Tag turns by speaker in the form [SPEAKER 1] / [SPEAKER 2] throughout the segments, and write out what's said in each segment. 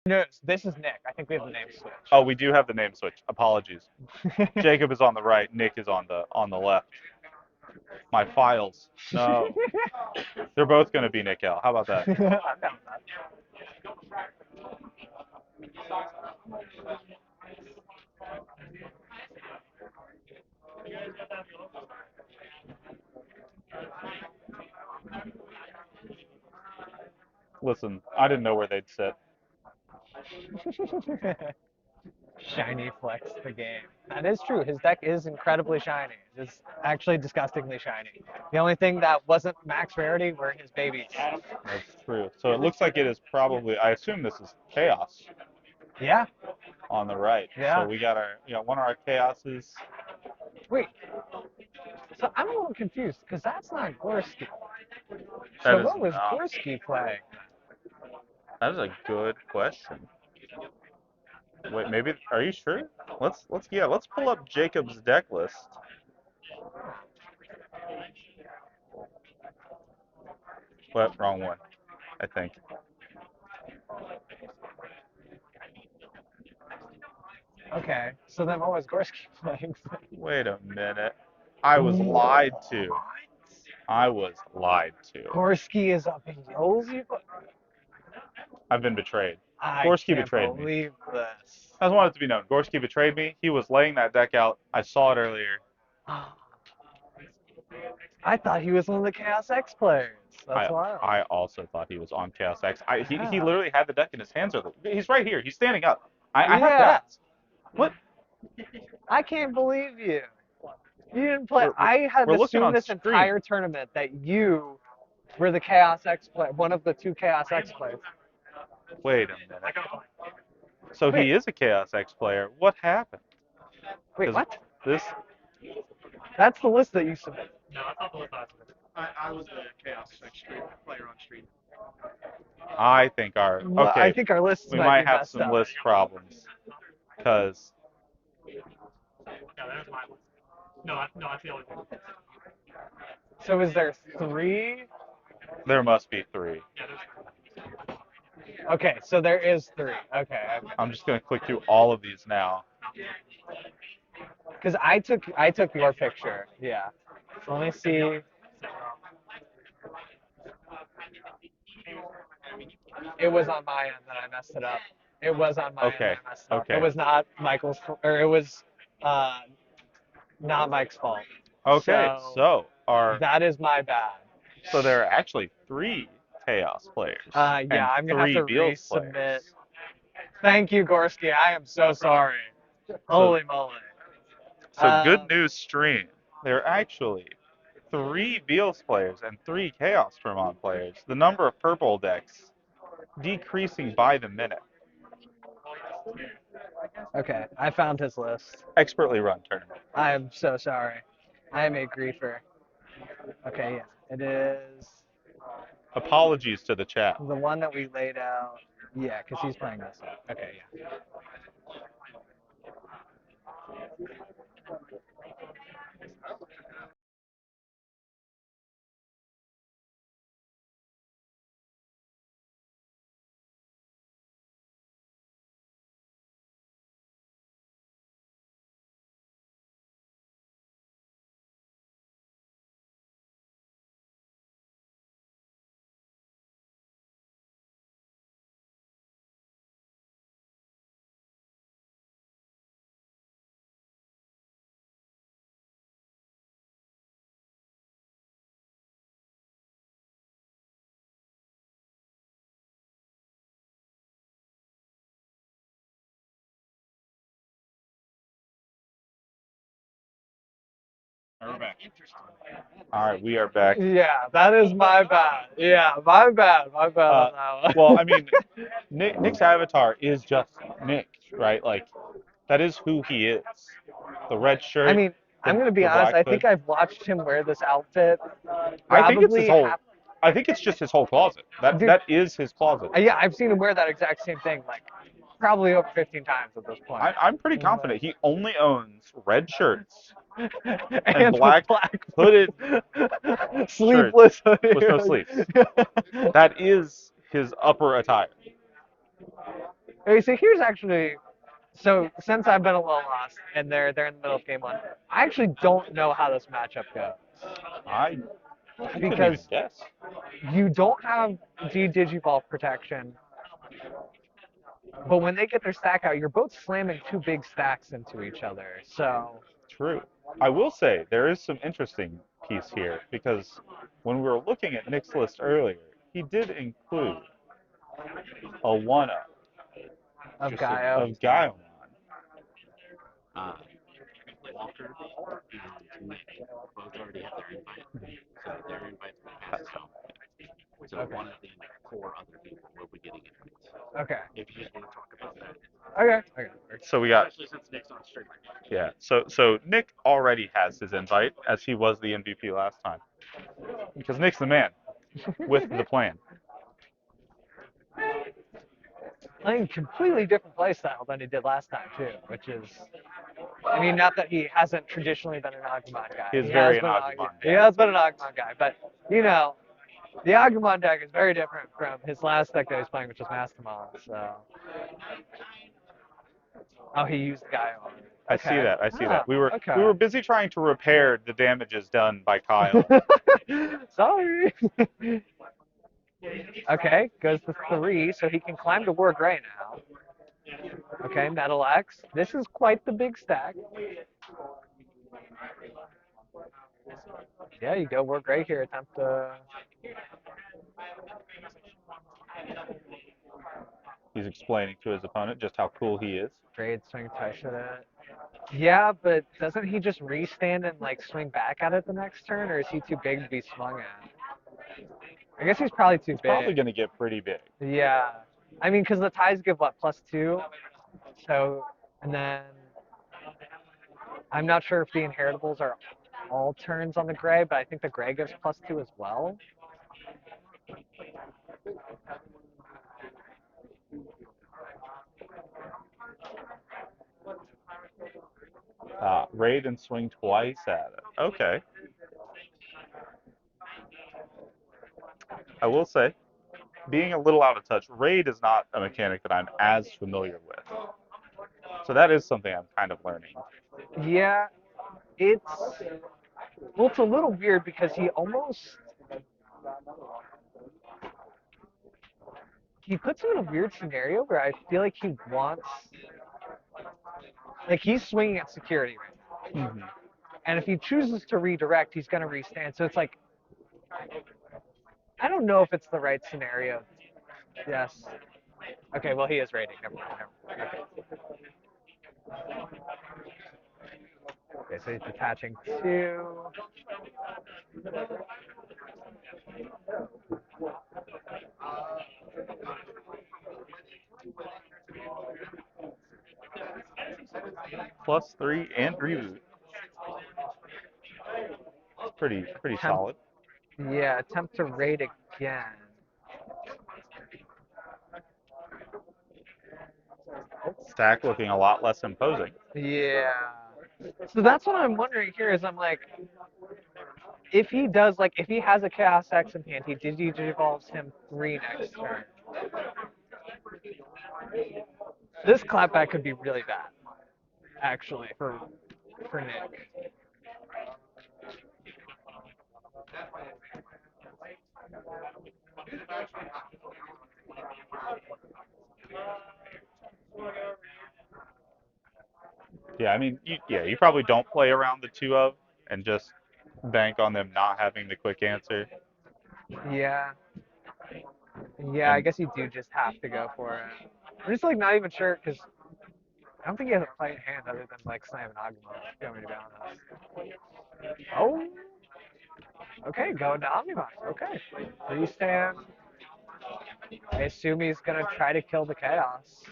[SPEAKER 1] No, this is Nick. I think we have the name switch.
[SPEAKER 2] Oh, we do have the name switch. Apologies. Jacob is on the right. Nick is on the left. My files. No, they're both going to be Nick L. How about that?
[SPEAKER 1] I found that.
[SPEAKER 2] Listen, I didn't know where they'd sit.
[SPEAKER 1] Shiny flex the game. That is true. His deck is incredibly shiny. It's actually disgustingly shiny. The only thing that wasn't max rarity were his babies.
[SPEAKER 2] That's true. So it looks like it is probably. I assume this is chaos
[SPEAKER 1] Yeah,
[SPEAKER 2] on the right. So
[SPEAKER 1] yeah.
[SPEAKER 2] we got one of our chaoses.
[SPEAKER 1] Wait, so I'm a little confused because that's not Gorski.
[SPEAKER 2] That
[SPEAKER 1] So
[SPEAKER 2] is
[SPEAKER 1] what was
[SPEAKER 2] not.
[SPEAKER 1] Gorski playing?
[SPEAKER 2] That is a good question. Wait, maybe. Are you sure? Let's pull up Jacob's deck list. What? Wrong one. I think.
[SPEAKER 1] Okay, so then what was Gorski playing?
[SPEAKER 2] Wait a minute. I was lied to. I was lied to.
[SPEAKER 1] Gorski is up in Yolzi?
[SPEAKER 2] I've been betrayed.
[SPEAKER 1] I
[SPEAKER 2] Gorski
[SPEAKER 1] can't
[SPEAKER 2] betrayed me.
[SPEAKER 1] believe this.
[SPEAKER 2] I just want it to be known. Gorski betrayed me. He was laying that deck out. I saw it earlier.
[SPEAKER 1] I thought he was one of the Chaos X players. That's
[SPEAKER 2] I
[SPEAKER 1] wild.
[SPEAKER 2] I also thought he was on Chaos X. He
[SPEAKER 1] Yeah.
[SPEAKER 2] literally had the deck in his hands. He's right here. He's standing up. I have to
[SPEAKER 1] Yeah.
[SPEAKER 2] ask. What?
[SPEAKER 1] I can't believe you. You didn't play. I have
[SPEAKER 2] We're looking
[SPEAKER 1] assumed
[SPEAKER 2] on
[SPEAKER 1] this
[SPEAKER 2] screen.
[SPEAKER 1] entire tournament that you were the Chaos X player, one of the two Chaos X players.
[SPEAKER 2] Wait a minute. So
[SPEAKER 1] Wait.
[SPEAKER 2] he is a Chaos X player. What happened?
[SPEAKER 1] Wait, what?
[SPEAKER 2] This.
[SPEAKER 1] That's the list that you submitted.
[SPEAKER 3] No, that's not the list I submitted. I was the Chaos stream player on stream.
[SPEAKER 2] I think our
[SPEAKER 1] Well, I think our lists
[SPEAKER 2] we
[SPEAKER 1] might
[SPEAKER 2] might
[SPEAKER 1] be
[SPEAKER 2] have
[SPEAKER 1] messed
[SPEAKER 2] some
[SPEAKER 1] up.
[SPEAKER 2] list problems because
[SPEAKER 3] Yeah, that was my list. No, that's the only one.
[SPEAKER 1] So is there three?
[SPEAKER 2] there must be three.
[SPEAKER 3] Yeah, there's
[SPEAKER 1] Okay, so there is three. Okay.
[SPEAKER 2] I'm just gonna click through all of these now.
[SPEAKER 1] Because I took your picture. Yeah. So let me see. It was on my end that I messed it up. It was on my end
[SPEAKER 2] Okay.
[SPEAKER 1] that I messed it up.
[SPEAKER 2] Okay.
[SPEAKER 1] It was not Michael's, or it was uh, not Mike's fault.
[SPEAKER 2] Okay. So
[SPEAKER 1] That is my bad.
[SPEAKER 2] so there are actually three Chaos players.
[SPEAKER 1] Yeah,
[SPEAKER 2] and
[SPEAKER 1] I'm gonna have
[SPEAKER 2] three
[SPEAKER 1] to
[SPEAKER 2] Beals
[SPEAKER 1] resubmit.
[SPEAKER 2] players.
[SPEAKER 1] Thank you, Gorski. I am so sorry. Holy moly.
[SPEAKER 2] So good news, stream. There are actually three Beals players and three Chaosdramon players. The number of purple decks decreasing by the minute.
[SPEAKER 1] Okay, I found his list.
[SPEAKER 2] Expertly run tournament.
[SPEAKER 1] I am so sorry. I am a griefer. Okay, yeah, it is
[SPEAKER 2] Apologies to the chat.
[SPEAKER 1] the one that we laid out. Yeah, because he's playing this one. Okay, yeah.
[SPEAKER 2] We're back. All right, we are back.
[SPEAKER 1] Yeah, that is my bad. Yeah, my bad. My bad on that one.
[SPEAKER 2] Well, I mean, Nick's avatar is just Nick, right? Like, that is who he is. The red shirt.
[SPEAKER 1] I mean, I'm gonna be honest. I think I've watched him wear this outfit.
[SPEAKER 2] I think it's his
[SPEAKER 1] Probably
[SPEAKER 2] whole. I think it's just his whole closet.
[SPEAKER 1] Dude,
[SPEAKER 2] That is his closet.
[SPEAKER 1] Yeah, I've seen him wear that exact same thing, like probably over 15 times at this point.
[SPEAKER 2] I'm pretty confident he only owns red shirts
[SPEAKER 1] and
[SPEAKER 2] black hooded
[SPEAKER 1] sleeveless hoodie.
[SPEAKER 2] with no sleeves. That is his upper attire.
[SPEAKER 1] Okay, so here's actually so since I've been a little lost and they're in the middle of game one, I actually don't know how this matchup goes
[SPEAKER 2] I couldn't even
[SPEAKER 1] because
[SPEAKER 2] guess.
[SPEAKER 1] you don't have Digivolve protection, but when they get their stack out, you're both slamming two big stacks into each other. So
[SPEAKER 2] True. I will say there is some interesting piece here because when we were looking at Nick's list earlier, he did include a one-up
[SPEAKER 1] of
[SPEAKER 4] Just so
[SPEAKER 1] Gaio.
[SPEAKER 2] of Gaiomon.
[SPEAKER 4] Walker and Nick both already have their invite, so their invites will pass out. So
[SPEAKER 1] Okay.
[SPEAKER 4] one of the 4 other people will be getting invites.
[SPEAKER 1] Okay.
[SPEAKER 4] If you just want to talk about that,
[SPEAKER 1] Okay. Okay.
[SPEAKER 2] So we got
[SPEAKER 4] especially since Nick's on stream.
[SPEAKER 2] yeah. So Nick already has his invite as he was the MVP last time because Nick's the man with the plan.
[SPEAKER 1] Playing completely different playstyle than he did last time too, which is, I mean, not that he hasn't traditionally been an Agumon guy.
[SPEAKER 2] He is
[SPEAKER 1] He
[SPEAKER 2] very
[SPEAKER 1] has
[SPEAKER 2] an
[SPEAKER 1] been
[SPEAKER 2] Agumon
[SPEAKER 1] He
[SPEAKER 2] guy.
[SPEAKER 1] has been an Agumon guy, but you know, the Agumon deck is very different from his last deck that he was playing, which was Mastamon. So, oh, he used Gaio.
[SPEAKER 2] I see
[SPEAKER 1] Okay.
[SPEAKER 2] that. I see
[SPEAKER 1] Oh,
[SPEAKER 2] that. We were
[SPEAKER 1] okay.
[SPEAKER 2] busy trying to repair the damages done by Kyle.
[SPEAKER 1] Sorry. Okay, goes to 3, so he can climb to Wargrey now. Okay, Metal X. This is quite the big stack. Yeah, you go Wargrey here, attempt to...
[SPEAKER 2] He's explaining to his opponent just how cool he is.
[SPEAKER 1] Grade swing twice at it. Yeah, but doesn't he just restand and like swing back at it the next turn, or is he too big to be swung at? I guess he's probably too
[SPEAKER 2] It's
[SPEAKER 1] big.
[SPEAKER 2] probably going to get pretty big.
[SPEAKER 1] Yeah. I mean, because the ties give what, +2? So, and then I'm not sure if the inheritables are all turns on the gray, but I think the gray gives +2 as well.
[SPEAKER 2] Raid and swing twice at it. Okay. I will say, being a little out of touch, raid is not a mechanic that I'm as familiar with. So that is something I'm kind of learning.
[SPEAKER 1] Yeah, it's well, it's a little weird because he puts him in a weird scenario where I feel like he wants, like he's swinging at security right now,
[SPEAKER 2] Mm-hmm.
[SPEAKER 1] and if he chooses to redirect, he's gonna restand. So it's like I don't know if it's the right scenario. Yes. Okay. Well, he is raiding. Never mind. Never mind. Okay. So he's detaching 2.
[SPEAKER 2] +3 and reboot. It's pretty
[SPEAKER 1] Attempt,
[SPEAKER 2] solid.
[SPEAKER 1] yeah. Attempt to raid again.
[SPEAKER 2] Stack looking a lot less imposing.
[SPEAKER 1] Yeah. So that's what I'm wondering here is I'm like, if he does, like, if he has a Chaos X in hand, he Digivolves him 3 next turn. This clapback could be really bad, actually, for Nick.
[SPEAKER 2] Yeah, I mean, you probably don't play around the 2 of and just bank on them not having the quick answer.
[SPEAKER 1] Yeah. Yeah, I
[SPEAKER 2] And
[SPEAKER 1] guess you do just have to go for it. I'm just, like, not even sure, because I don't think he has a fight in hand other than, like, Slam and Agumon, if you want me to be honest. Oh! Okay, go to Omnimon. Okay. Restand. I assume he's going to try to kill the Chaos.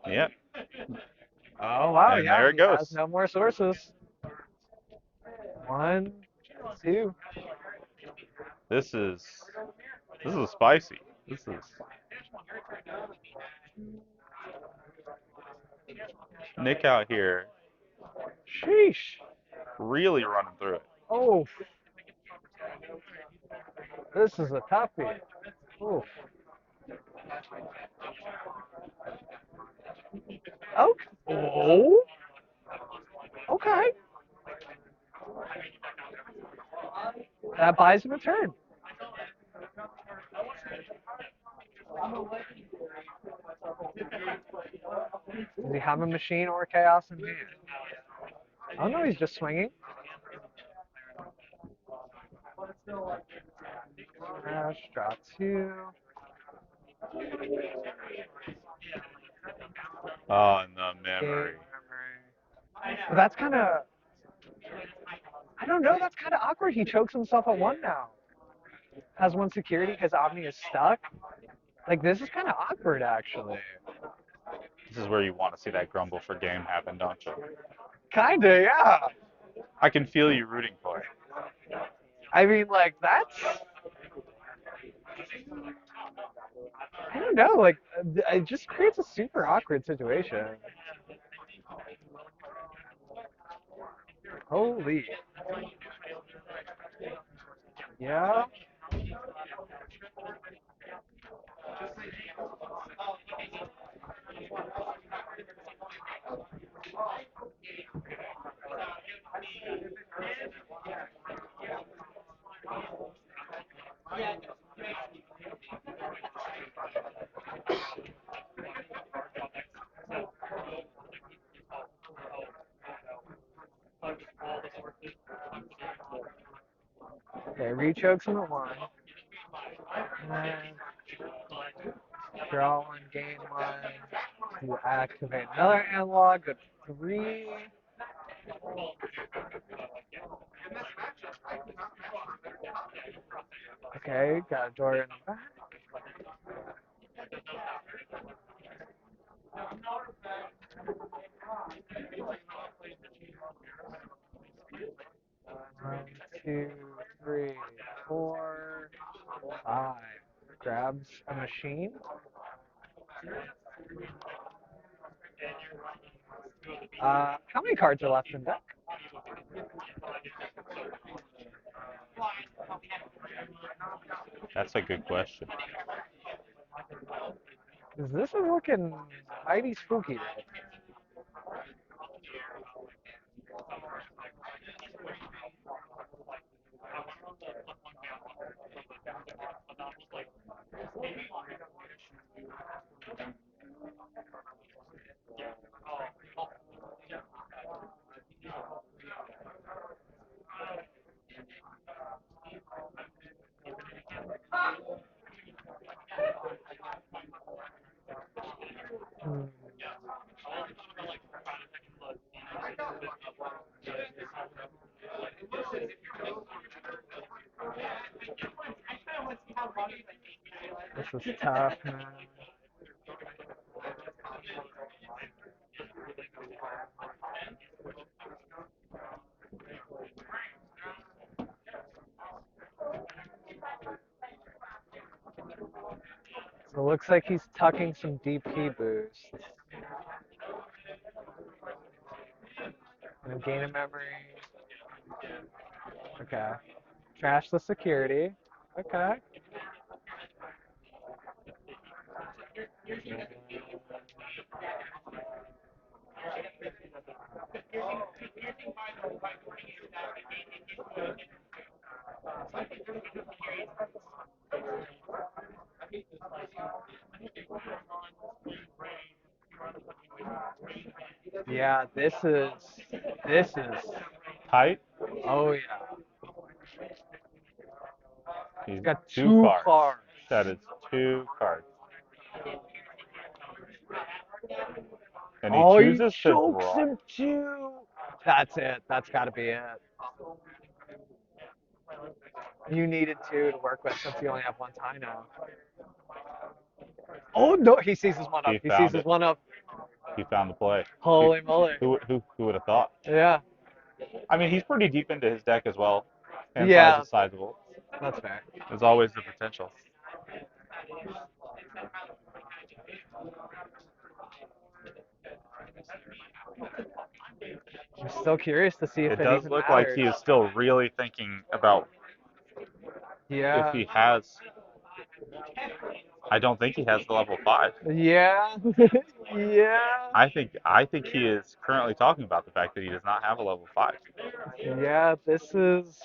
[SPEAKER 2] yeah,
[SPEAKER 1] Oh, wow,
[SPEAKER 2] and
[SPEAKER 1] yeah,
[SPEAKER 2] there it
[SPEAKER 1] he has
[SPEAKER 2] goes.
[SPEAKER 1] no more sources. 1, 2.
[SPEAKER 2] This is spicy. This is Nick out here
[SPEAKER 1] Sheesh.
[SPEAKER 2] really running through it.
[SPEAKER 1] Oh, this is a toughie. Oof. Okay. Oh. Okay. That buys him a turn. Does he have a machine or chaos in hand? Oh no, he's just swinging. Crash, draw two.
[SPEAKER 2] Oh, and the
[SPEAKER 1] Game
[SPEAKER 2] memory.
[SPEAKER 1] memory. But that's kind of, I don't know, that's kind of awkward. He chokes himself at one now. Has one security because Omni is stuck. Like, this is kind of awkward, actually.
[SPEAKER 2] This is where you want to see that grumble for game happen, don't you?
[SPEAKER 1] Kinda, yeah.
[SPEAKER 2] I can feel you rooting for it.
[SPEAKER 1] I mean, like, that's, I don't know, like, it just creates a super awkward situation. Holy. Yeah. Okay, re-chokes him at one. And draw one, gain one. You activate another analog, go to three. Okay, got a door in the back. One, two, three, four, five. Grabs a machine. How many cards are left in deck?
[SPEAKER 2] That's a good question.
[SPEAKER 1] This is looking mighty spooky. Hmm. This is tough, man. So it looks like he's tucking some DP boost. And gain a memory. Okay. Trash the security. Okay. Yeah, this is,
[SPEAKER 2] Tight?
[SPEAKER 1] oh yeah.
[SPEAKER 2] He's
[SPEAKER 1] Got
[SPEAKER 2] two
[SPEAKER 1] two
[SPEAKER 2] cards.
[SPEAKER 1] cards.
[SPEAKER 2] That is 2 cards. And he
[SPEAKER 1] Oh, he
[SPEAKER 2] chooses to
[SPEAKER 1] chokes
[SPEAKER 2] draw.
[SPEAKER 1] him too. That's it. That's got to be it. You needed two to work with since you only have one tie now. Oh no, he seizes one up.
[SPEAKER 2] He
[SPEAKER 1] He
[SPEAKER 2] found
[SPEAKER 1] seizes
[SPEAKER 2] it.
[SPEAKER 1] one up.
[SPEAKER 2] He found the play.
[SPEAKER 1] Holy moly.
[SPEAKER 2] Who would have thought?
[SPEAKER 1] Yeah.
[SPEAKER 2] I mean, he's pretty deep into his deck as well. Hand size
[SPEAKER 1] Yeah,
[SPEAKER 2] is sizable.
[SPEAKER 1] that's fair.
[SPEAKER 2] There's always the potential.
[SPEAKER 1] I'm still curious to see if
[SPEAKER 2] It
[SPEAKER 1] it
[SPEAKER 2] does
[SPEAKER 1] even
[SPEAKER 2] look like
[SPEAKER 1] matters.
[SPEAKER 2] he is still really thinking about if
[SPEAKER 1] Yeah.
[SPEAKER 2] he has. I don't think he has the level 5.
[SPEAKER 1] Yeah. Yeah.
[SPEAKER 2] I think he is currently talking about the fact that he does not have a level 5.
[SPEAKER 1] Yeah, this is.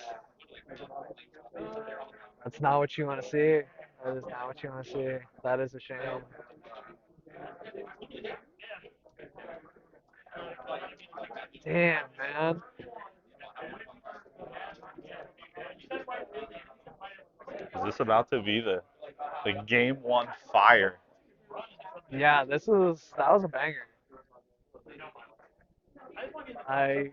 [SPEAKER 1] That's not what you want to see. That is not what you want to see. That is a shame. Damn, man.
[SPEAKER 2] Is this about to be the game 1 fire?
[SPEAKER 1] Yeah, that was a banger. I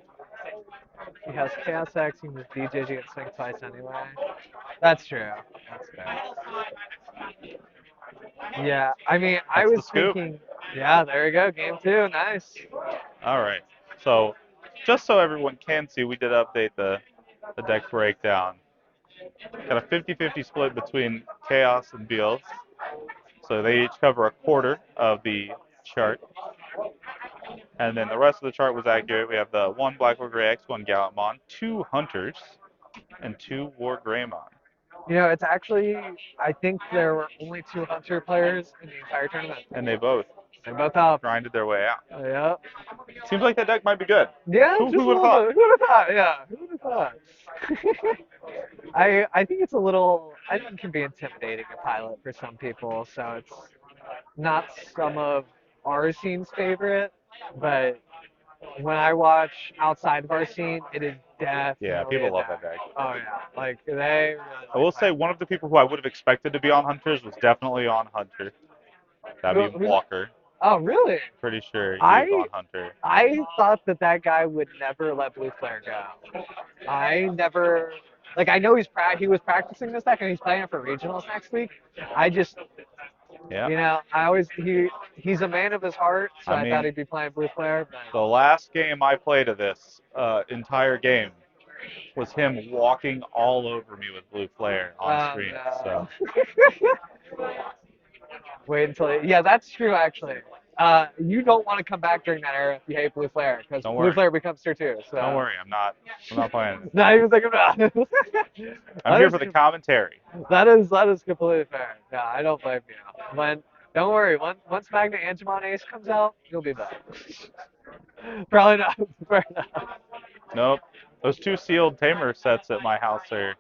[SPEAKER 1] he has Chaos X, he was DJs, he gets swing twice anyway. That's true. That's fair. Yeah, I mean, I
[SPEAKER 2] That's the
[SPEAKER 1] was
[SPEAKER 2] scoop.
[SPEAKER 1] thinking, yeah, there you go, game 2, nice.
[SPEAKER 2] All right. So, just so everyone can see, we did update the deck breakdown. Got a 50-50 split between Chaos and Beals. So they each cover a quarter of the chart. And then the rest of the chart was accurate. We have the 1 Black Wargreymon X, 1 Gallantmon, 2 Hunters, and 2 Wargreymon.
[SPEAKER 1] You know, it's actually, I think there were only 2 Hunter players in the entire tournament.
[SPEAKER 2] And they both
[SPEAKER 1] They both up.
[SPEAKER 2] grinded their way out.
[SPEAKER 1] Yep.
[SPEAKER 2] Seems like that deck might be good.
[SPEAKER 1] Yeah,
[SPEAKER 2] Who
[SPEAKER 1] just a
[SPEAKER 2] would have
[SPEAKER 1] little
[SPEAKER 2] thought?
[SPEAKER 1] bit. Who would have thought? Yeah, who would have thought? I think it's a little. I think it can be intimidating a pilot for some people. So it's not some of our scene's favorite, but when I watch outside of our scene, it is
[SPEAKER 2] Yeah,
[SPEAKER 1] definitely a
[SPEAKER 2] people love that
[SPEAKER 1] deck.
[SPEAKER 2] deck.
[SPEAKER 1] Oh yeah, like they really
[SPEAKER 2] I will
[SPEAKER 1] like
[SPEAKER 2] say
[SPEAKER 1] playing.
[SPEAKER 2] one of the people who I would have expected to be on Hunters was definitely on Hunter. That'd be
[SPEAKER 1] Who's that?
[SPEAKER 2] Walker.
[SPEAKER 1] Oh really?
[SPEAKER 2] Pretty sure he is
[SPEAKER 1] I
[SPEAKER 2] on Hunter.
[SPEAKER 1] I thought that guy would never let Blue Flare go. I never like I know he was practicing this deck and he's playing it for regionals next week. I just
[SPEAKER 2] Yeah.
[SPEAKER 1] I always he's a man of his heart, so
[SPEAKER 2] I
[SPEAKER 1] I thought
[SPEAKER 2] mean,
[SPEAKER 1] he'd be playing Blue Flare,
[SPEAKER 2] the
[SPEAKER 1] but
[SPEAKER 2] last game I played of this entire game was him walking all over me with Blue Flare on stream. So
[SPEAKER 1] no. Wait until yeah, that's true actually. You don't want to come back during that era if you hate Blue Flare because
[SPEAKER 2] don't
[SPEAKER 1] Blue
[SPEAKER 2] worry.
[SPEAKER 1] Flare becomes tier 2. So
[SPEAKER 2] Don't worry. I'm not playing.
[SPEAKER 1] not even thinking about it.
[SPEAKER 2] I'm here for the commentary.
[SPEAKER 1] That is completely fair. Yeah, I don't blame you. Don't worry. Once Magna Angemon Ace comes out, you'll be back. Probably not. Fair enough.
[SPEAKER 2] Nope. Those 2 sealed Tamer sets at my house are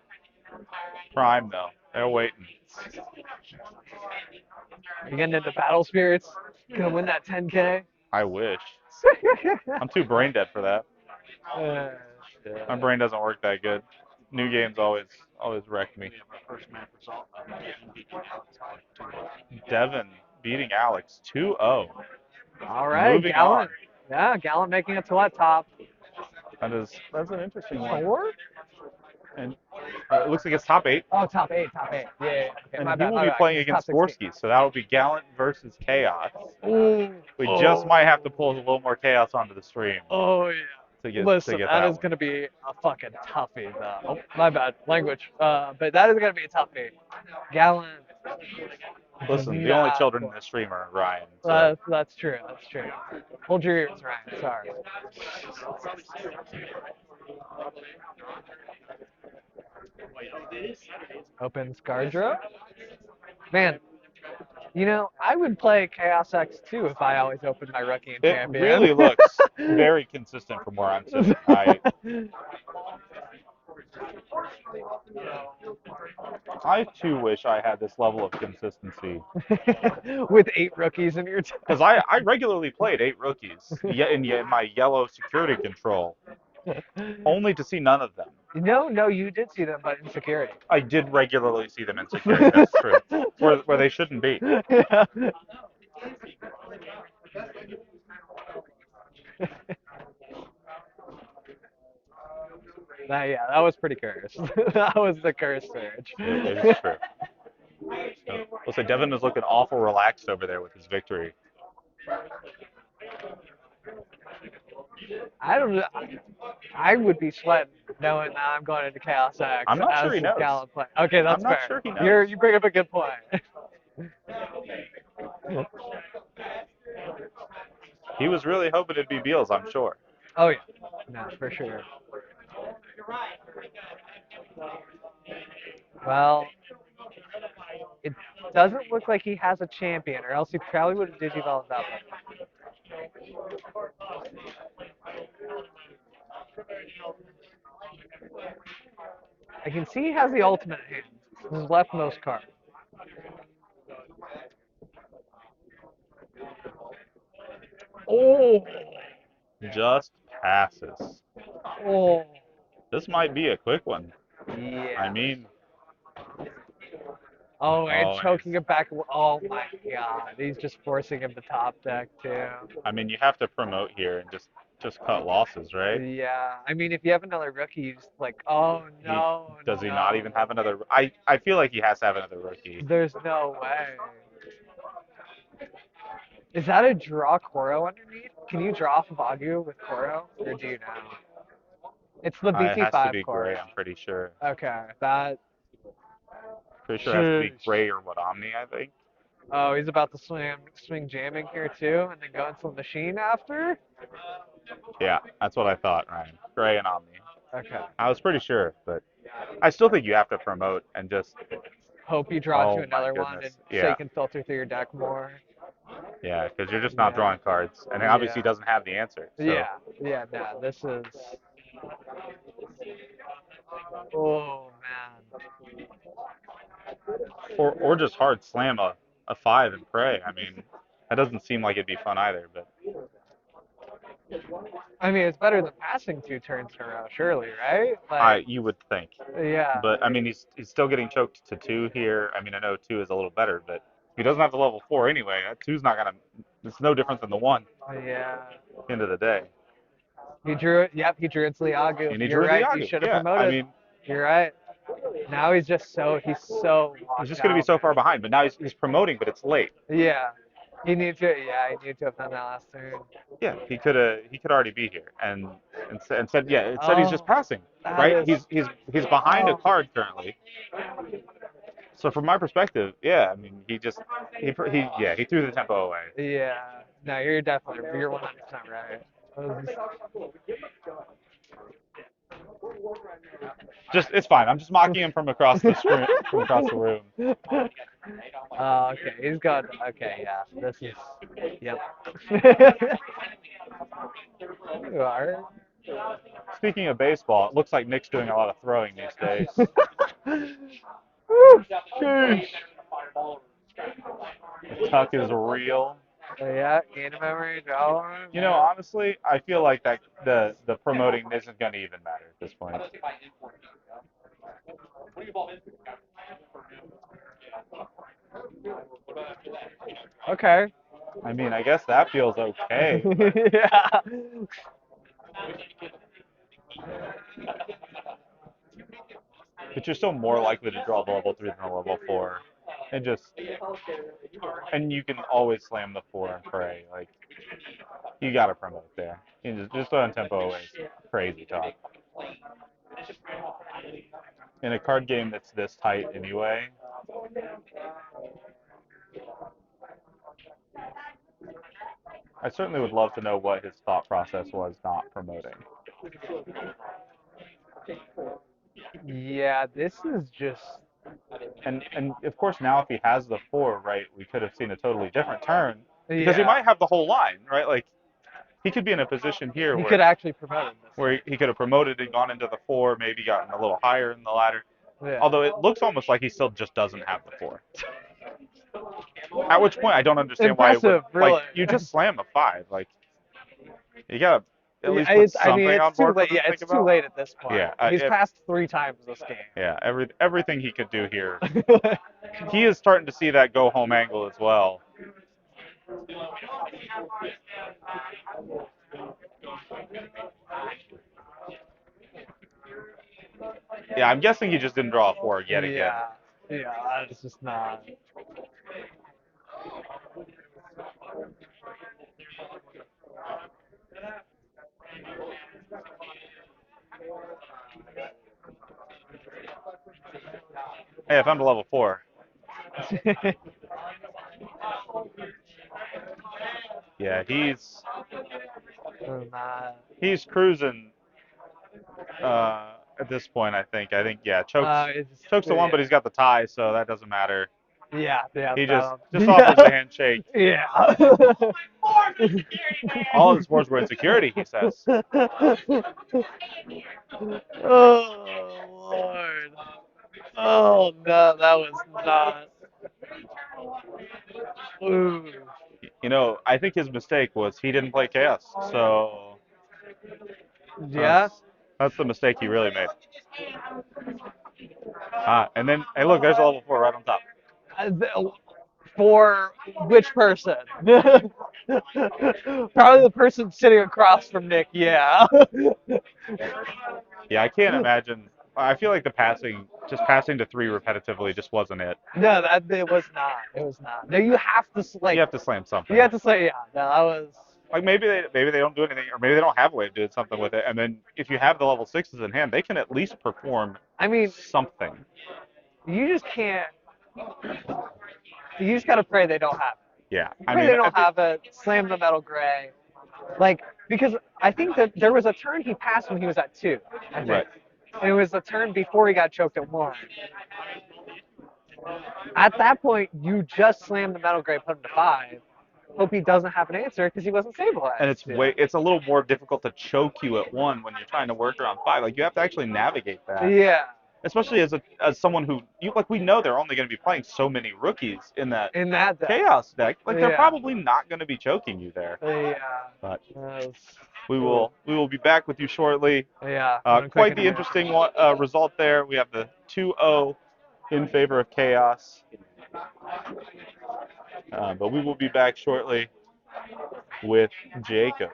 [SPEAKER 2] prime though. They're waiting.
[SPEAKER 1] You getting into Battle Spirits? Gonna win that 10K?
[SPEAKER 2] I wish. I'm too brain dead for that. My brain doesn't work that good. New games always wreck me.
[SPEAKER 4] We have our first map result. Devin beating Alex by 2.
[SPEAKER 2] Devin beating Alex 2-0.
[SPEAKER 1] All right,
[SPEAKER 2] Moving on.
[SPEAKER 1] Gallant. Yeah, Gallant making it to what top
[SPEAKER 2] That's an interesting one.
[SPEAKER 1] 4?
[SPEAKER 2] And it looks like it's top 8.
[SPEAKER 1] Oh, top 8, top 8. Yeah. Okay,
[SPEAKER 2] And
[SPEAKER 1] my
[SPEAKER 2] he
[SPEAKER 1] bad,
[SPEAKER 2] will
[SPEAKER 1] my
[SPEAKER 2] be
[SPEAKER 1] bad. 'Cause
[SPEAKER 2] playing
[SPEAKER 1] it's top
[SPEAKER 2] against
[SPEAKER 1] 16.
[SPEAKER 2] Dvorsky, so that will be Gallant versus Chaos.
[SPEAKER 1] Ooh.
[SPEAKER 2] We just might have to pull a little more Chaos onto the stream
[SPEAKER 1] Oh yeah.
[SPEAKER 2] to get
[SPEAKER 1] Listen, that
[SPEAKER 2] that
[SPEAKER 1] is
[SPEAKER 2] one.
[SPEAKER 1] gonna be a fucking toughie though. Oh, my bad, language. But that is gonna be a toughie. Gallant.
[SPEAKER 2] Listen, the only
[SPEAKER 1] Nah,
[SPEAKER 2] children in this stream are Ryan. So
[SPEAKER 1] that's true. That's true. Hold your ears, Ryan. Sorry. Opens Gardra. Man, I would play Chaos X too if I always opened my rookie and
[SPEAKER 2] it
[SPEAKER 1] champion.
[SPEAKER 2] really looks very consistent from where I'm sitting. I too wish I had this level of consistency.
[SPEAKER 1] With 8 rookies in your team.
[SPEAKER 2] Because I regularly played 8 rookies in my yellow security control, only to see none of them.
[SPEAKER 1] No, you did see them, but in security.
[SPEAKER 2] I did regularly see them in security, that's true. Where they shouldn't be.
[SPEAKER 1] Yeah. That was pretty cursed. That was the curse surge.
[SPEAKER 2] It is true. We'll say Devin is looking awful relaxed over there with his victory.
[SPEAKER 1] I don't know. I would be sweating knowing that I'm going into Chaos X
[SPEAKER 2] I'm not
[SPEAKER 1] as
[SPEAKER 2] sure he
[SPEAKER 1] this
[SPEAKER 2] knows.
[SPEAKER 1] Gallant play. Okay, that's
[SPEAKER 2] I'm not
[SPEAKER 1] fair.
[SPEAKER 2] sure he knows.
[SPEAKER 1] You bring up a good point.
[SPEAKER 2] He was really hoping it'd be Beals, I'm sure.
[SPEAKER 1] Oh yeah, no, for sure. Well, it doesn't look like he has a champion, or else he probably would have digivolved up. I can see he has the ultimate in hand. This is his leftmost card. Oh,
[SPEAKER 2] Just passes.
[SPEAKER 1] oh,
[SPEAKER 2] This might be a quick one. I
[SPEAKER 1] yeah.
[SPEAKER 2] mean,
[SPEAKER 1] Oh, and
[SPEAKER 2] oh, and
[SPEAKER 1] choking him back. Oh my God, he's just forcing him to top deck too.
[SPEAKER 2] you have to promote here and just cut losses, right?
[SPEAKER 1] Yeah, I mean, if you have another rookie, you just like, oh
[SPEAKER 2] He
[SPEAKER 1] no,
[SPEAKER 2] does he not
[SPEAKER 1] no.
[SPEAKER 2] even have another? I feel like he has to have another rookie.
[SPEAKER 1] There's no way. Is that a draw Koro underneath? Can you draw off of Agu with Koro, or do you know? It's the
[SPEAKER 2] It has to
[SPEAKER 1] BT5
[SPEAKER 2] be
[SPEAKER 1] Koro.
[SPEAKER 2] gray. I'm pretty sure.
[SPEAKER 1] Okay, that.
[SPEAKER 2] Pretty sure it has to be
[SPEAKER 1] Sheesh.
[SPEAKER 2] gray or what Omni, I think.
[SPEAKER 1] Oh, he's about to swing jamming here too, and then go into the machine after.
[SPEAKER 2] Yeah, that's what I thought, Ryan. Gray and Omni.
[SPEAKER 1] Okay.
[SPEAKER 2] I was pretty sure, but I still think you have to promote and just.
[SPEAKER 1] Hope you draw to
[SPEAKER 2] Oh my
[SPEAKER 1] another one, and
[SPEAKER 2] goodness.
[SPEAKER 1] so you
[SPEAKER 2] Yeah,
[SPEAKER 1] can filter through your deck more.
[SPEAKER 2] yeah, because you're just not
[SPEAKER 1] Yeah.
[SPEAKER 2] drawing cards, and obviously he
[SPEAKER 1] Yeah.
[SPEAKER 2] doesn't have the answer. So,
[SPEAKER 1] Yeah. Yeah. No, this is. Oh man.
[SPEAKER 2] or just hard slam a five and pray. I mean, that doesn't seem like it'd be fun either. But
[SPEAKER 1] I mean, it's better than passing 2 turns in a row, surely, right? Like,
[SPEAKER 2] you would think.
[SPEAKER 1] yeah.
[SPEAKER 2] But I mean, he's still getting choked to 2 here. I mean, I know 2 is a little better, but if he doesn't have the level 4 anyway, that two's not gonna. It's no different than the 1
[SPEAKER 1] Yeah.
[SPEAKER 2] at the end of the day.
[SPEAKER 1] He drew it. Yep, he drew it to Liagu.
[SPEAKER 2] And he
[SPEAKER 1] You're
[SPEAKER 2] drew
[SPEAKER 1] right. He
[SPEAKER 2] Liagu.
[SPEAKER 1] should have
[SPEAKER 2] Yeah, I
[SPEAKER 1] promoted.
[SPEAKER 2] mean,
[SPEAKER 1] You're right. Now he's so
[SPEAKER 2] he's
[SPEAKER 1] locked
[SPEAKER 2] just gonna be
[SPEAKER 1] out.
[SPEAKER 2] so far behind. But now he's promoting, but it's late.
[SPEAKER 1] Yeah. He needed to have done that last turn.
[SPEAKER 2] Yeah, he could already be here, and said yeah, it said he's just
[SPEAKER 1] Oh,
[SPEAKER 2] passing,
[SPEAKER 1] that
[SPEAKER 2] right?
[SPEAKER 1] is.
[SPEAKER 2] He's behind a
[SPEAKER 1] Oh.
[SPEAKER 2] card currently. So from my perspective, yeah, I mean he threw the tempo away.
[SPEAKER 1] Yeah. No, you're 100% right.
[SPEAKER 2] Just it's fine. I'm just mocking him from across the screen, from across the room.
[SPEAKER 1] Oh, okay. He's got. Okay, yeah. This is. Yep. You are.
[SPEAKER 2] Speaking of baseball, it looks like Nick's doing a lot of throwing these days.
[SPEAKER 1] Woo, sheesh.
[SPEAKER 2] The tuck is real.
[SPEAKER 1] Yeah, gain of memory, draw one.
[SPEAKER 2] You know, honestly, I feel like that the promoting isn't going to even matter at this point.
[SPEAKER 1] Okay.
[SPEAKER 2] I mean, I guess that feels okay. But
[SPEAKER 1] Yeah.
[SPEAKER 2] but you're still more likely to draw the level 3 than the level 4. And you can always slam the 4 and pray. Like, you got to promote there. You just throwing tempo away is crazy talk. In a card game that's this tight anyway, I certainly would love to know what his thought process was not promoting.
[SPEAKER 1] Yeah, this is just.
[SPEAKER 2] And of course now if he has the 4, right, we could have seen a totally different turn because he
[SPEAKER 1] Yeah.
[SPEAKER 2] might have the whole line, right? Like he could be in a position here
[SPEAKER 1] He
[SPEAKER 2] where
[SPEAKER 1] could actually promote it this
[SPEAKER 2] he could have promoted and gone into the 4, maybe gotten a little higher in the ladder.
[SPEAKER 1] Yeah.
[SPEAKER 2] Although it looks almost like he still just doesn't have the 4. At which point I don't understand why it would
[SPEAKER 1] Impressive, really.
[SPEAKER 2] like you just slam a 5. Like you gotta at
[SPEAKER 1] Yeah,
[SPEAKER 2] least put
[SPEAKER 1] I mean,
[SPEAKER 2] something on
[SPEAKER 1] it's too
[SPEAKER 2] board for
[SPEAKER 1] late.
[SPEAKER 2] them
[SPEAKER 1] Yeah,
[SPEAKER 2] to think
[SPEAKER 1] it's too
[SPEAKER 2] about.
[SPEAKER 1] late at this point.
[SPEAKER 2] Yeah,
[SPEAKER 1] He's passed 3 times this game.
[SPEAKER 2] Yeah, everything he could do here. He is starting to see that go home angle as well. Yeah, I'm guessing he just didn't draw a 4 yet again.
[SPEAKER 1] Yeah, it's just not.
[SPEAKER 2] Hey, I found a level 4. Yeah, he's He's cruising at this point. I think. Yeah, chokes the one, but he's got the tie, so that doesn't matter.
[SPEAKER 1] Yeah,
[SPEAKER 2] He just
[SPEAKER 1] yeah.
[SPEAKER 2] offers the handshake.
[SPEAKER 1] Yeah.
[SPEAKER 2] All of his sports were insecurity, he says.
[SPEAKER 1] Oh Lord. Oh no, that was not. Ooh.
[SPEAKER 2] You know, I think his mistake was he didn't play Chaos, so
[SPEAKER 1] Yeah.
[SPEAKER 2] that's the mistake he really made. And then, hey, look, there's a level 4 right on top.
[SPEAKER 1] For which person? Probably the person sitting across from Nick. Yeah.
[SPEAKER 2] Yeah, I can't imagine. I feel like just passing to 3 repetitively just wasn't it.
[SPEAKER 1] No, that it was not. It was not. No, you have to
[SPEAKER 2] You have to slam something.
[SPEAKER 1] You have to say, yeah. No, that was.
[SPEAKER 2] Like maybe they don't do anything, or maybe they don't have a way of doing something with it. And then if you have the level 6s in hand, they can at least perform.
[SPEAKER 1] I mean,
[SPEAKER 2] something.
[SPEAKER 1] You just can't. You just gotta pray they don't have it.
[SPEAKER 2] Yeah,
[SPEAKER 1] Pray they don't have it. Slam the metal gray. Like, because I think that there was a turn he passed when he was at 2, I think.
[SPEAKER 2] Right.
[SPEAKER 1] And it was the turn before he got choked at 1. At that point, you just slam the metal gray, put him to 5. Hope he doesn't have an answer because he wasn't stabilized.
[SPEAKER 2] And it's a little more difficult to choke you at 1 when you're trying to work around 5. Like you have to actually navigate that.
[SPEAKER 1] Yeah.
[SPEAKER 2] Especially as someone who we know they're only going to be playing so many rookies in that
[SPEAKER 1] deck.
[SPEAKER 2] Chaos deck. Like they're probably not going to be choking you there.
[SPEAKER 1] Yeah.
[SPEAKER 2] But we will be back with you shortly.
[SPEAKER 1] Yeah.
[SPEAKER 2] Quite the interesting result there. We have the 2-0 in favor of Chaos. But we will be back shortly with Jacob.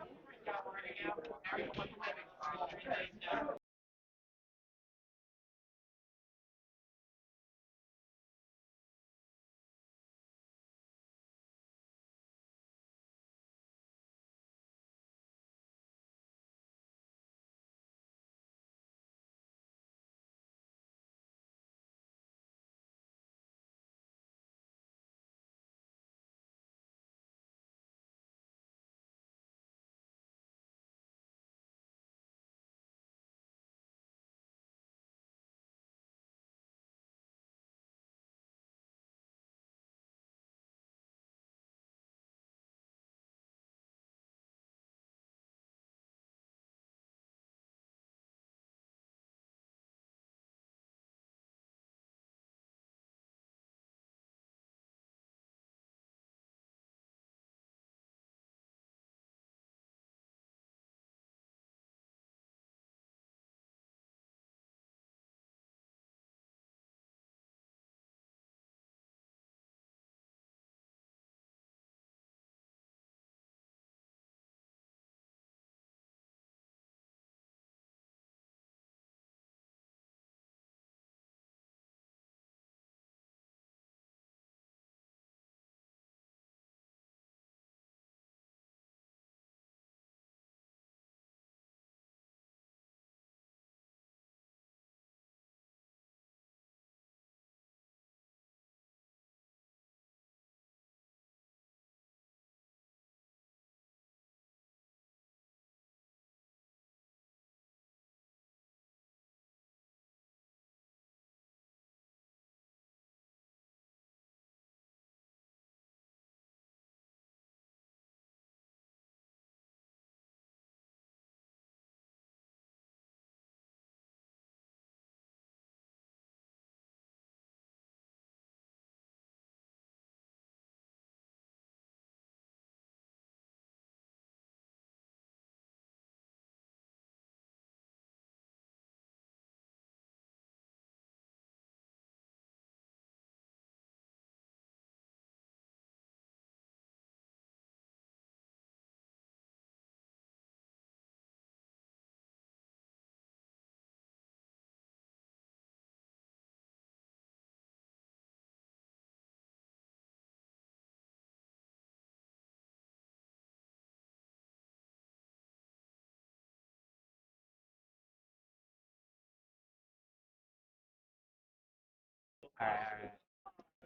[SPEAKER 1] All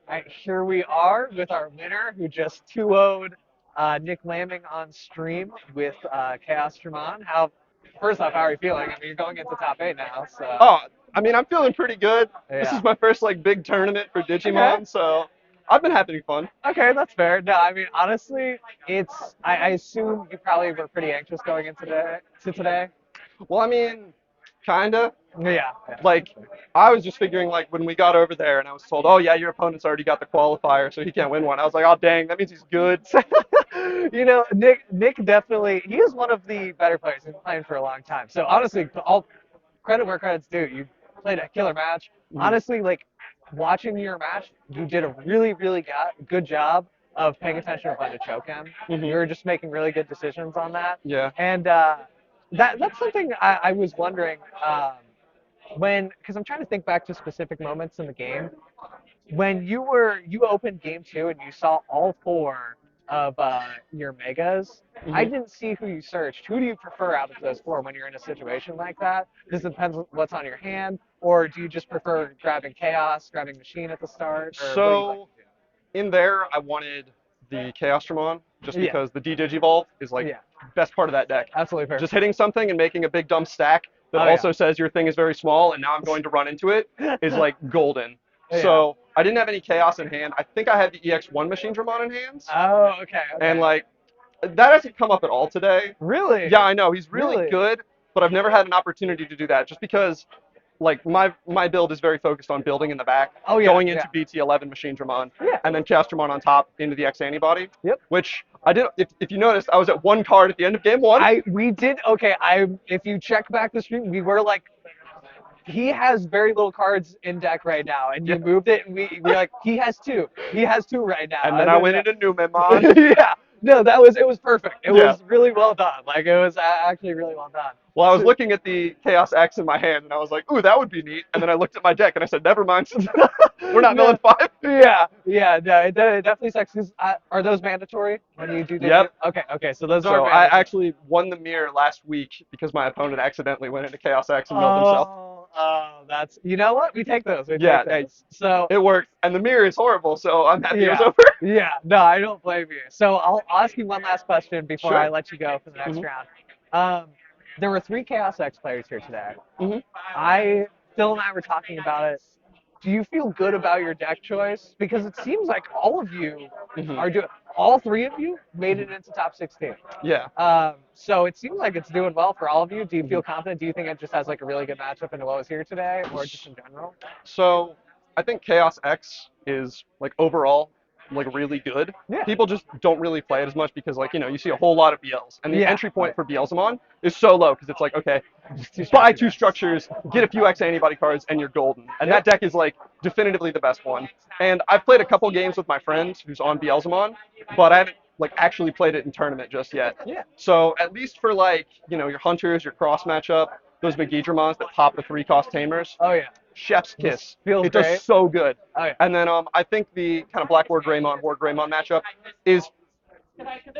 [SPEAKER 1] right, here we are with our winner who just 2-0'd Nick Lamming on stream with Chaosdramon. First off, how are you feeling? I mean, you're going into top 8 now, so.
[SPEAKER 5] Oh, I mean, I'm feeling pretty good. This
[SPEAKER 1] Yeah.
[SPEAKER 5] is my first like big tournament for Digimon, so I've been having fun.
[SPEAKER 1] Okay, that's fair. No, I mean, honestly, I assume you probably were pretty anxious going into today.
[SPEAKER 5] Well, I mean, kinda.
[SPEAKER 1] Yeah.
[SPEAKER 5] Like, I was just figuring like when we got over there and I was told, oh yeah, your opponent's already got the qualifier, so he can't win one. I was like, oh dang, that means he's good.
[SPEAKER 1] You know, Nick definitely he is one of the better players. He's been playing for a long time. So honestly, all credit where credit's due. You played a killer match. Honestly, like watching your match, you did a really good job of paying attention to when to choke him. You were just making really good decisions on that.
[SPEAKER 5] Yeah.
[SPEAKER 1] And that's something I was wondering because I'm trying to think back to specific moments in the game when you opened game 2 and you saw all 4 of your megas. I didn't see who you searched. Who do you prefer out of those 4 when you're in a situation like that? Does it depend on what's on your hand, or do you just prefer grabbing chaos, grabbing machine at the start? Or what do you like
[SPEAKER 5] So in there, I wanted the Chaosdramon just
[SPEAKER 1] Yeah.
[SPEAKER 5] because the D-Digivolve is like
[SPEAKER 1] Yeah.
[SPEAKER 5] best part of that deck.
[SPEAKER 1] Absolutely fair.
[SPEAKER 5] Just hitting something and making a big dumb stack that
[SPEAKER 1] Oh, yeah.
[SPEAKER 5] also says your thing is very small and now I'm going to run into it is like golden.
[SPEAKER 1] Yeah.
[SPEAKER 5] So I didn't have any chaos in hand. I think I had the EX1 Machine Dramon in hands.
[SPEAKER 1] Oh, okay.
[SPEAKER 5] And like that hasn't come up at all today.
[SPEAKER 1] Really?
[SPEAKER 5] Yeah, I know. He's really
[SPEAKER 1] Really?
[SPEAKER 5] good, but I've never had an opportunity to do that just because like my build is very focused on building in the back,
[SPEAKER 1] Oh, yeah,
[SPEAKER 5] going into
[SPEAKER 1] yeah.
[SPEAKER 5] BT11 Machine Dramon,
[SPEAKER 1] Yeah.
[SPEAKER 5] and then Chaosdramon on top into the X antibody.
[SPEAKER 1] Yep.
[SPEAKER 5] Which I did. If you noticed, I was at 1 card at the end of game 1.
[SPEAKER 1] We did okay. If you check back the stream, we were like, he has very little cards in deck right now, and you moved it, and we're like, he has 2. He has 2 right now.
[SPEAKER 5] And then I went into Numemon.
[SPEAKER 1] Yeah. No, it was perfect. It was really well done. Like it was actually really well done.
[SPEAKER 5] Well, I was looking at the Chaos X in my hand, and I was like, ooh, that would be neat. And then I looked at my deck, and I said, never mind. We're not milling 5.
[SPEAKER 1] Yeah, no, it definitely sucks. Are those mandatory when you do?
[SPEAKER 5] Yep.
[SPEAKER 1] Okay, so those are
[SPEAKER 5] So I
[SPEAKER 1] mandatory.
[SPEAKER 5] actually won the mirror last week because my opponent accidentally went into Chaos X and milled himself.
[SPEAKER 1] Oh, that's, you know what? We take those.
[SPEAKER 5] Yeah,
[SPEAKER 1] So
[SPEAKER 5] it worked. And the mirror is horrible, so I'm happy it was over.
[SPEAKER 1] Yeah, no, I don't blame you. So I'll ask you one last question before
[SPEAKER 5] Sure.
[SPEAKER 1] I let you go for the next round. There were 3 Chaos X players here today. Phil and I were talking about it. Do you feel good about your deck choice? Because it seems like all of you are doing. All 3 of you made it into top 16.
[SPEAKER 5] Yeah.
[SPEAKER 1] So it seems like it's doing well for all of you. Do you feel confident? Do you think it just has like a really good matchup into what was here today, or just in general?
[SPEAKER 5] So I think Chaos X is like overall like really good.
[SPEAKER 1] Yeah.
[SPEAKER 5] People just don't really play it as much because like, you see a whole lot of BLs. And the
[SPEAKER 1] Yeah.
[SPEAKER 5] entry point for Beelzemon is so low because it's like, okay,
[SPEAKER 1] Just
[SPEAKER 5] buy 2 structures, get a few X antibody cards, and you're golden. And that deck is like definitively the best one. And I've played a couple games with my friend who's on Beelzemon, but I haven't like actually played it in tournament just yet.
[SPEAKER 1] Yeah.
[SPEAKER 5] So at least for like, your hunters, your cross matchup, those Megidramons that pop the 3-cost tamers.
[SPEAKER 1] Oh yeah.
[SPEAKER 5] Chef's kiss.
[SPEAKER 1] Feels
[SPEAKER 5] it
[SPEAKER 1] great.
[SPEAKER 5] does so good.
[SPEAKER 1] Oh yeah.
[SPEAKER 5] And then I think the kind of Black Wargreymon matchup is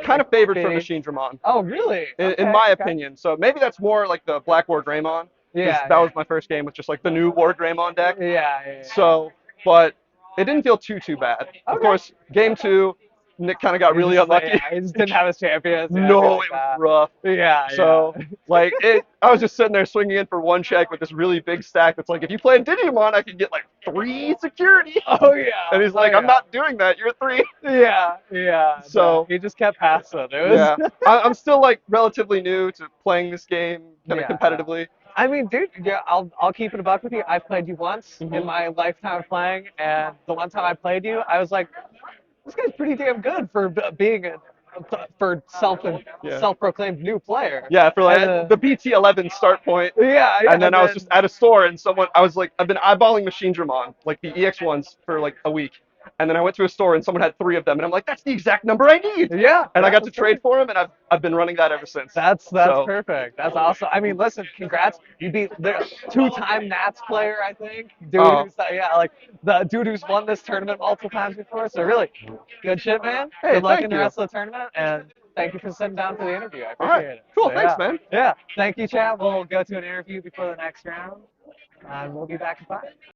[SPEAKER 5] kind of favored for Machine Dramon.
[SPEAKER 1] Oh really?
[SPEAKER 5] In my opinion. So maybe that's more like the Black Wargreymon.
[SPEAKER 1] Yeah.
[SPEAKER 5] That was my first game with just like the new Wargreymon deck.
[SPEAKER 1] Yeah.
[SPEAKER 5] So, but it didn't feel too bad. Of course, game 2, Nick kind of got really unlucky.
[SPEAKER 1] Yeah, he just didn't have his champions.
[SPEAKER 5] No, it was rough.
[SPEAKER 1] Yeah.
[SPEAKER 5] So, like, I was just sitting there swinging in for 1 check with this really big stack that's like, if you play in Digimon, I can get like 3 security.
[SPEAKER 1] Oh yeah.
[SPEAKER 5] And he's like, I'm not doing that. You're 3.
[SPEAKER 1] Yeah.
[SPEAKER 5] So
[SPEAKER 1] he just kept passing. It was.
[SPEAKER 5] Yeah, I'm still like relatively new to playing this game kind of competitively.
[SPEAKER 1] I mean, dude, yeah, I'll keep it a buck with you. I've played you once in my lifetime of playing, and the one time I played you, I was like, this guy's pretty damn good for being for self-proclaimed new player.
[SPEAKER 5] Yeah, for like the BT11 start point.
[SPEAKER 1] Yeah.
[SPEAKER 5] And then I was just at a store and I've been eyeballing Machine Dramon, like the EX ones for like a week. And then I went to a store and someone had 3 of them and I'm like, that's the exact number I need.
[SPEAKER 1] Yeah.
[SPEAKER 5] And I got to trade for them and I've been running that ever since.
[SPEAKER 1] That's perfect. That's awesome. I mean, listen, congrats. You beat the 2-time Nats player, I think. The dude who's won this tournament multiple times before. So really, good shit, man.
[SPEAKER 5] Hey,
[SPEAKER 1] good luck
[SPEAKER 5] thank
[SPEAKER 1] in the
[SPEAKER 5] you.
[SPEAKER 1] rest of the tournament, and thank you for sitting down for the interview. I
[SPEAKER 5] All
[SPEAKER 1] appreciate
[SPEAKER 5] right.
[SPEAKER 1] it.
[SPEAKER 5] Cool.
[SPEAKER 1] So,
[SPEAKER 5] Thanks, man.
[SPEAKER 1] Yeah. Thank you, chat. We'll go to an interview before the next round, and we'll be back in 5.